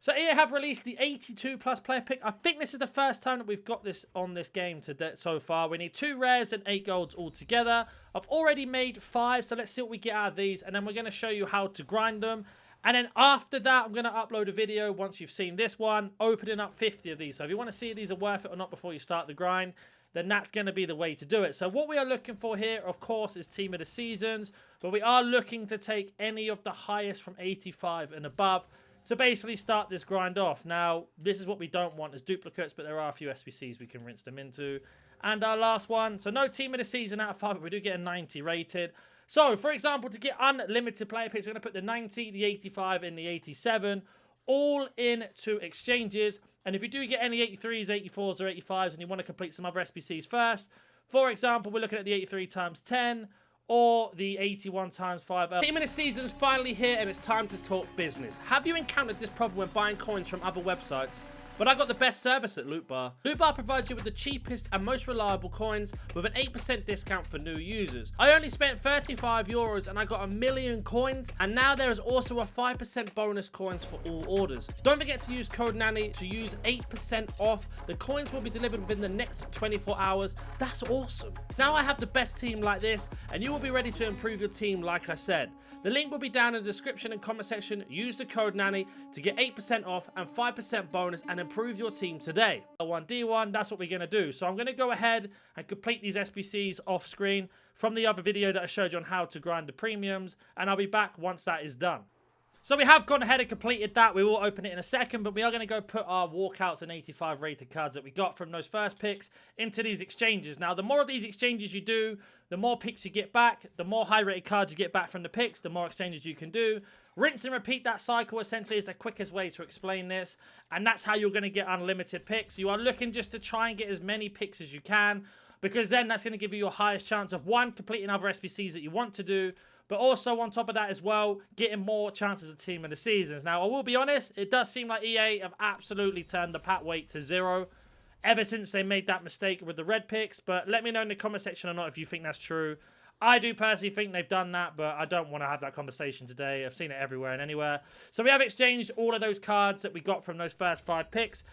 So EA have released the 82 plus player pick. I think this is the first time that we've got this on this game so far. We need 2 rares and 8 golds altogether. I've already made 5, so let's see what we get out of these. And then we're going to show you how to grind them. And then after that, I'm going to upload a video once you've seen this one, opening up 50 of these. So if you want to see if these are worth it or not before you start the grind, then that's going to be the way to do it. So what we are looking for here, of course, is Team of the Seasons. But we are looking to take any of the highest from 85 and above to basically start this grind off. Now, this is what we don't want as duplicates, but there are a few SBCs we can rinse them into. And our last one, so no Team of the Season out of 5, but we do get a 90 rated. So, for example, to get unlimited player picks, we're going to put the 90, the 85, and the 87 all into exchanges. And if you do get any 83s, 84s, or 85s, and you want to complete some other SBCs first, for example, we're looking at the 83 times 10, or the 81 times 5. Team of the Season is finally here, and it's time to talk business. Have you encountered this problem when buying coins from other websites? But I got the best service at Loot Bar. Loot Bar provides you with the cheapest and most reliable coins with an 8% discount for new users. I only spent 35 euros and I got 1 million coins, and now there is also a 5% bonus coins for all orders. Don't forget to use code NANNY to use 8% off. The coins will be delivered within the next 24 hours. That's awesome. Now I have the best team like this, and you will be ready to improve your team like I said. The link will be down in the description and comment section. Use the code NANNY to get 8% off and 5% bonus and improve your team today. L1D1, that's what we're going to do. So I'm going to go ahead and complete these SBCs off screen from the other video that I showed you on how to grind the premiums, and I'll be back once that is done. So we have gone ahead and completed that. We will open it in a second, but we are going to go put our walkouts and 85 rated cards that we got from those first picks into these exchanges. Now, the more of these exchanges you do, the more picks you get back, the more high rated cards you get back from the picks, the more exchanges you can do. Rinse and repeat that cycle essentially is the quickest way to explain this, and that's how you're going to get unlimited picks. You are looking just to try and get as many picks as you can, because then that's going to give you your highest chance of, one, completing other SBCs that you want to do, but also on top of that as well, getting more chances of Team of the Seasons. Now, I will be honest, it does seem like EA have absolutely turned the pat weight to 0 ever since they made that mistake with the red picks. But let me know in the comment section or not if you think that's true. I do personally think they've done that, but I don't want to have that conversation today. I've seen it everywhere and anywhere. So we have exchanged all of those cards that we got from those first 5 picks.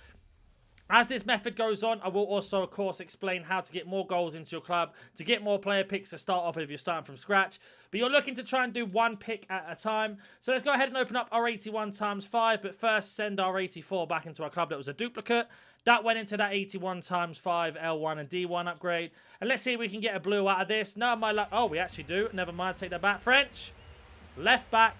As this method goes on, I will also, of course, explain how to get more goals into your club, to get more player picks to start off with if you're starting from scratch. But you're looking to try and do 1 pick at a time. So let's go ahead and open up our 81 times 5, but first send our 84 back into our club that was a duplicate. That went into that 81 times 5 L1 and D1 upgrade. And let's see if we can get a blue out of this. No, my luck. Oh, we actually do. Never mind, take that back. French. Left back.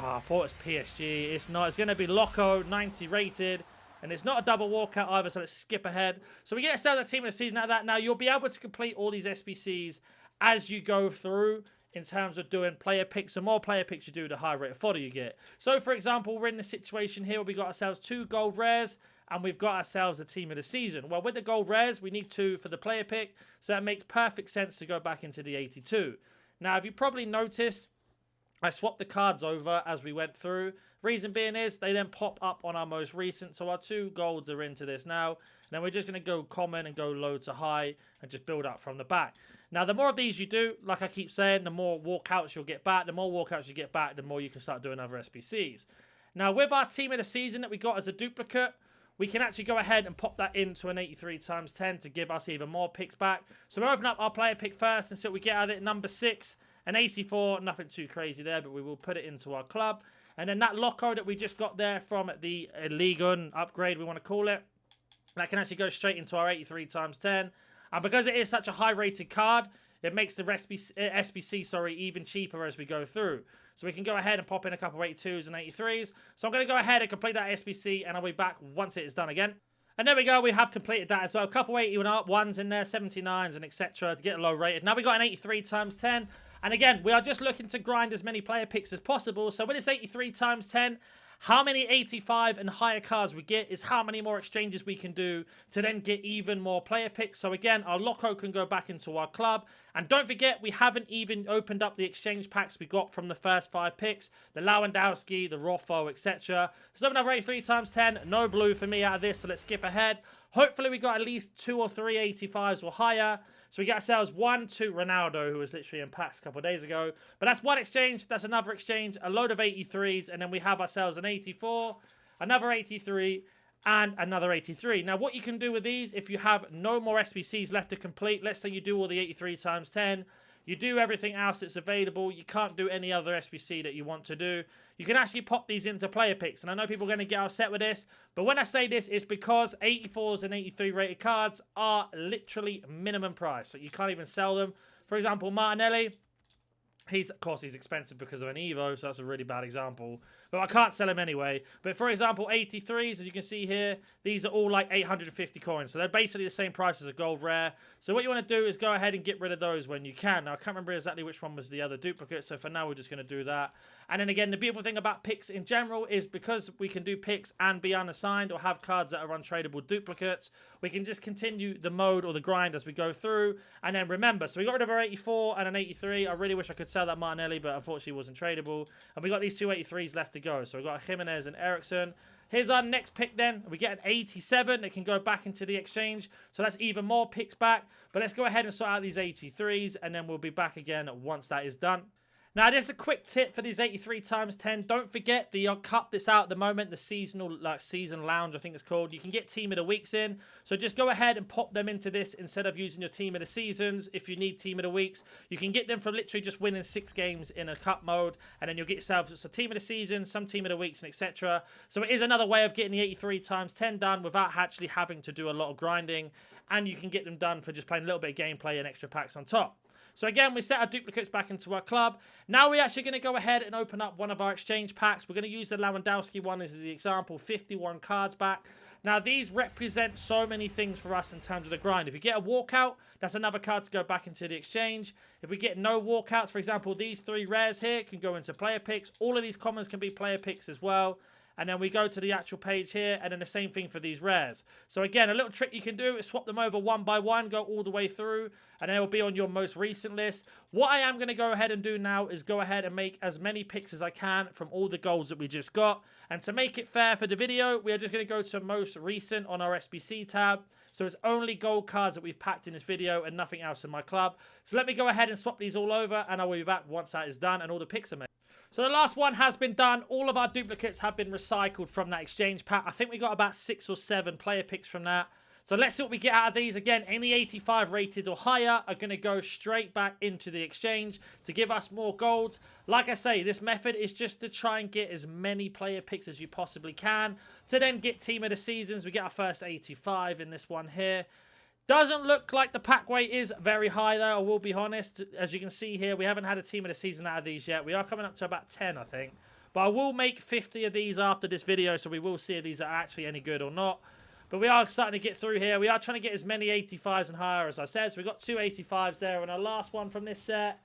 Oh, I thought it was PSG. It's not. It's going to be Loco, 90 rated. And it's not a double walkout either, so let's skip ahead. So we get ourselves a Team of the Season out of that. Now, you'll be able to complete all these SBCs as you go through in terms of doing player picks. The more player picks you do, the higher rate of fodder you get. So, for example, we're in the situation here where we got ourselves 2 gold rares, and we've got ourselves a Team of the Season. Well, with the gold rares, we need 2 for the player pick, so that makes perfect sense to go back into the 82. Now, if you probably noticed, I swapped the cards over as we went through. Reason being is they then pop up on our most recent. So our 2 golds are into this now. And then we're just going to go common and go low to high and just build up from the back. Now, the more of these you do, like I keep saying, the more walkouts you'll get back. The more walkouts you get back, the more you can start doing other SBCs. Now, with our Team of the Season that we got as a duplicate, we can actually go ahead and pop that into an 83 times 10 to give us even more picks back. So we'll open up our player pick first and see what we get out of it. Number 6. An 84, nothing too crazy there, but we will put it into our club. And then that Loco that we just got there from the Ligon upgrade, we want to call it, that can actually go straight into our 83 times 10. And because it is such a high-rated card, it makes the SBC even cheaper as we go through. So we can go ahead and pop in a couple of 82s and 83s. So I'm going to go ahead and complete that SBC, and I'll be back once it is done again. And there we go, we have completed that as well. A couple 81s in there, 79s and etc. to get low rated. Now we got an 83 times 10. And again, we are just looking to grind as many player picks as possible. So with this 83 times 10, how many 85 and higher cards we get is how many more exchanges we can do to then get even more player picks. So again, our Loco can go back into our club. And don't forget, we haven't even opened up the exchange packs we got from the first 5 picks. The Lewandowski, the Roffo, etc. So another 83 times 10, no blue for me out of this, so let's skip ahead. Hopefully we got at least 2 or 3 85s or higher. So we get ourselves 1 to Ronaldo, who was literally in packs a couple of days ago. But that's one exchange. That's another exchange. A load of 83s. And then we have ourselves an 84, another 83, and another 83. Now, what you can do with these, if you have no more SBCs left to complete, let's say you do all the 83 times 10, you do everything else that's available, you can't do any other SBC that you want to do, you can actually pop these into player picks. And I know people are going to get upset with this, but when I say this, it's because 84s and 83 rated cards are literally minimum price. So you can't even sell them. For example, Martinelli, of course, he's expensive because of an Evo, so that's a really bad example. But I can't sell him anyway. But for example, 83s, as you can see here, these are all like 850 coins. So they're basically the same price as a gold rare. So what you want to do is go ahead and get rid of those when you can. Now, I can't remember exactly which one was the other duplicate. So for now, we're just going to do that. And then again, the beautiful thing about picks in general is because we can do picks and be unassigned or have cards that are untradeable duplicates, we can just continue the mode or the grind as we go through. And then remember, so we got rid of our 84 and an 83. I really wish I could sell that Martinelli, but unfortunately it wasn't tradable. And we got these two 83s left to go. So we've got Jimenez and Ericsson. Here's our next pick then. We get an 87 that can go back into the exchange. So that's even more picks back. But let's go ahead and sort out these 83s, and then we'll be back again once that is done. Now, just a quick tip for these 83 times 10. Don't forget the cup that's out at the moment, the seasonal, season lounge, I think it's called. You can get team of the weeks in. So just go ahead and pop them into this instead of using your team of the seasons. If you need team of the weeks, you can get them from literally just winning 6 games in a cup mode, and then you'll get yourself a team of the season, some team of the weeks, and etc. So it is another way of getting the 83 times 10 done without actually having to do a lot of grinding, and you can get them done for just playing a little bit of gameplay and extra packs on top. So again, we set our duplicates back into our club. Now we're actually going to go ahead and open up one of our exchange packs. We're going to use the Lewandowski one as the example, 51 cards back. Now these represent so many things for us in terms of the grind. If you get a walkout, that's another card to go back into the exchange. If we get no walkouts, for example, these 3 rares here can go into player picks. All of these commons can be player picks as well. And then we go to the actual page here, and then the same thing for these rares. So again, a little trick you can do is swap them over one by one, go all the way through, and then it will be on your most recent list. What I am going to go ahead and do now is go ahead and make as many picks as I can from all the golds that we just got. And to make it fair for the video, we are just going to go to most recent on our SBC tab. So it's only gold cards that we've packed in this video and nothing else in my club. So let me go ahead and swap these all over, and I will be back once that is done and all the picks are made. So the last one has been done. All of our duplicates have been recycled from that exchange pack. I think we got about 6 or 7 player picks from that. So let's see what we get out of these. Again, any 85 rated or higher are going to go straight back into the exchange to give us more golds. Like I say, this method is just to try and get as many player picks as you possibly can to then get team of the seasons. We get our first 85 in this one here. Doesn't look like the pack weight is very high, though, I will be honest. As you can see here, we haven't had a team of the season out of these yet. We are coming up to about 10, I think. But I will make 50 of these after this video, so we will see if these are actually any good or not. But we are starting to get through here. We are trying to get as many 85s and higher, as I said. So we've got 2 85s there, and our last one from this set,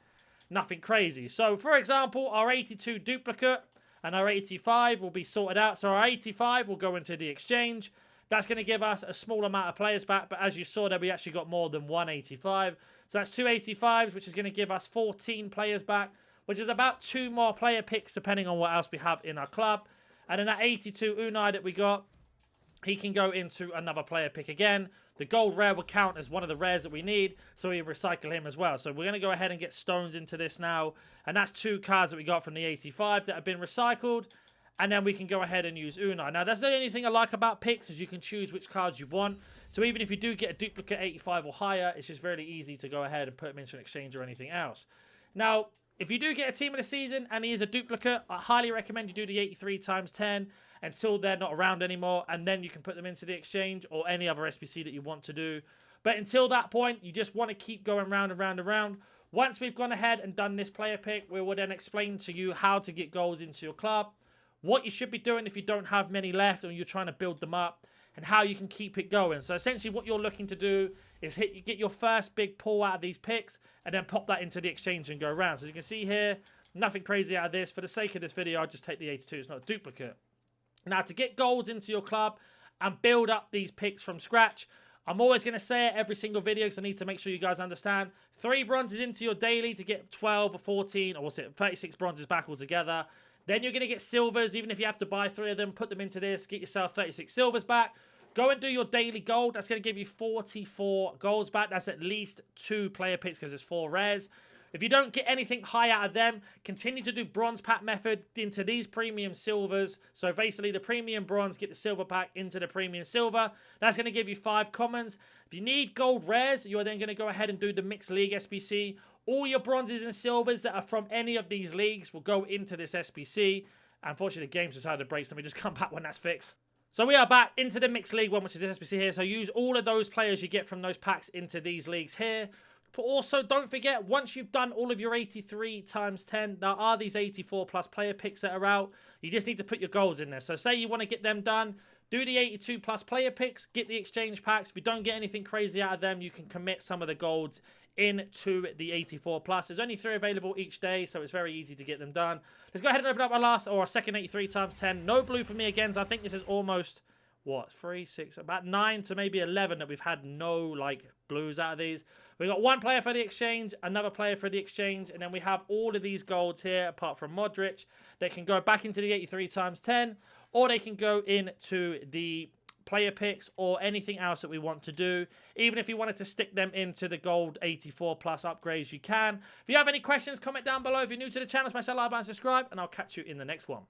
nothing crazy. So, for example, our 82 duplicate and our 85 will be sorted out. So our 85 will go into the exchange. That's going to give us a small amount of players back, but as you saw there, we actually got more than 185. So that's 2 85s, which is going to give us 14 players back, which is about 2 more player picks, depending on what else we have in our club. And then that 82 Unai that we got, he can go into another player pick again. The gold rare will count as one of the rares that we need, so we recycle him as well. So we're going to go ahead and get Stones into this now. And that's 2 cards that we got from the 85 that have been recycled. And then we can go ahead and use Unai. Now, that's the only thing I like about picks is you can choose which cards you want. So even if you do get a duplicate 85 or higher, it's just really easy to go ahead and put them into an exchange or anything else. Now, if you do get a team of the season and he is a duplicate, I highly recommend you do the 83 times 10 until they're not around anymore. And then you can put them into the exchange or any other SBC that you want to do. But until that point, you just want to keep going round and round and round. Once we've gone ahead and done this player pick, we will then explain to you how to get goals into your club, what you should be doing if you don't have many left or you're trying to build them up, and how you can keep it going. So essentially what you're looking to do is get your first big pull out of these picks and then pop that into the exchange and go around. So you can see here, nothing crazy out of this. For the sake of this video, I'll just take the 82. It's not a duplicate. Now, to get golds into your club and build up these picks from scratch, I'm always going to say it every single video because I need to make sure you guys understand. 3 bronzes into your daily to get 12 or 14, or what's it, 36 bronzes back altogether. Then you're going to get silvers, even if you have to buy 3 of them, put them into this, get yourself 36 silvers back. Go and do your daily gold. That's going to give you 44 golds back. That's at least 2 player picks because it's 4 rares. If you don't get anything high out of them, continue to do bronze pack method into these premium silvers. So basically the premium bronze, get the silver pack into the premium silver. That's going to give you 5 commons. If you need gold rares, you are then going to go ahead and do the mixed league SBC. All your bronzes and silvers that are from any of these leagues will go into this SBC. Unfortunately, the game's decided to break, so let me just come back when that's fixed. So we are back into the mixed league one, which is this SBC here. So use all of those players you get from those packs into these leagues here. But also, don't forget, once you've done all of your 83 times 10, there are these 84 plus player picks that are out. You just need to put your goals in there. So say you want to get them done, do the 82 plus player picks, get the exchange packs. If you don't get anything crazy out of them, you can commit some of the golds into the 84 plus. There's only 3 available each day, so it's very easy to get them done. Let's go ahead and open up our last or our second 83 times 10. No blue for me again, so I think this is almost, what, 3, 6, about 9 to maybe 11 that we've had no, like, blues out of these. We've got 1 player for the exchange, another player for the exchange, and then we have all of these golds here, apart from Modric. They can go back into the 83 times 10, or they can go into the player picks or anything else that we want to do. Even if you wanted to stick them into the gold 84 plus upgrades, you can. If you have any questions, comment down below. If you're new to the channel, smash that like button, subscribe, and I'll catch you in the next one.